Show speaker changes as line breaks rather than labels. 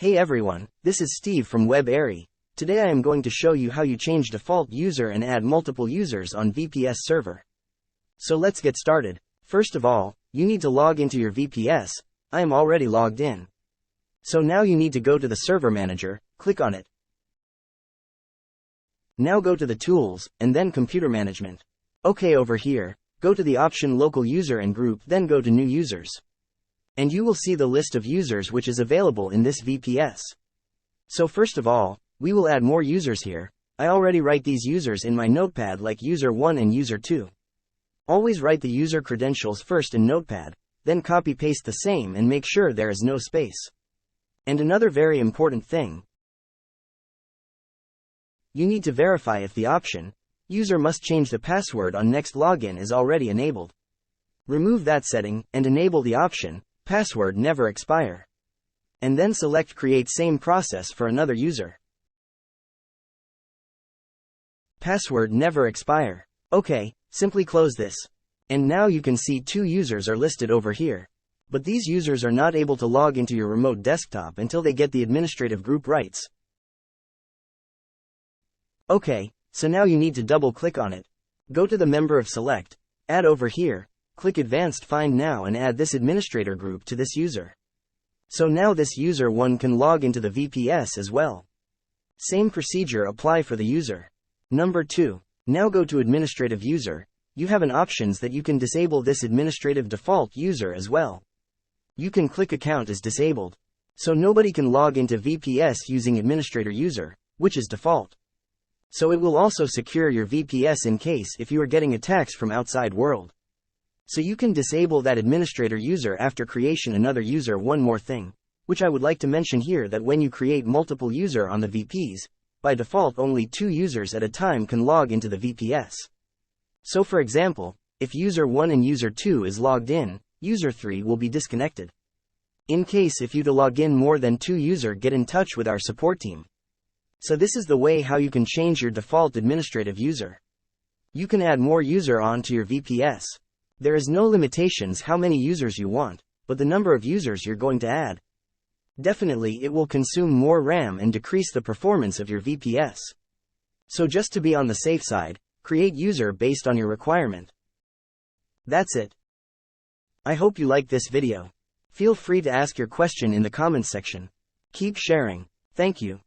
Hey everyone, this is Steve from WebAiry. Today I am going to show you how you change default user and add multiple users on VPS server. So let's get started. First of all, you need to log into your VPS. I am already logged in. So now you need to go to the server manager, click on it. Now go to the tools, and then computer management. Okay, over here, go to the option local user and group, then go to new users. And you will see the list of users which is available in this VPS. So first of all, we will add more users here. I already write these users in my notepad like user 1 and user 2. Always write the user credentials first in notepad, then copy paste the same and make sure there is no space. And another very important thing, you need to verify if the option, user must change the password on next login is already enabled. Remove that setting and enable the option, password never expire. And then select create same process for another user. Password never expire. Okay, simply close this. And now you can see 2 users are listed over here. But these users are not able to log into your remote desktop until they get the administrative group rights. Okay, so now you need to double click on it. Go to the member of select, add over here, click advanced find now and add this administrator group to this user. So now this user 1 can log into the VPS as well. Same procedure apply for the user. Number 2, now go to administrative user. You have an options that you can disable this administrative default user as well. You can click account is disabled. So nobody can log into VPS using administrator user, which is default. So it will also secure your VPS in case if you are getting attacks from outside world. So you can disable that administrator user after creation another user. One more thing, which I would like to mention here, that when you create multiple user on the VPs, by default only 2 users at a time can log into the VPS. So for example, if user 1 and user 2 is logged in, user 3 will be disconnected. In case if you to log in more than 2 user, get in touch with our support team. So this is the way how you can change your default administrative user. You can add more user onto your VPS. There is no limitations how many users you want, but the number of users you're going to add. Definitely it will consume more RAM and decrease the performance of your VPS. So just to be on the safe side, create user based on your requirement. That's it. I hope you liked this video. Feel free to ask your question in the comments section. Keep sharing. Thank you.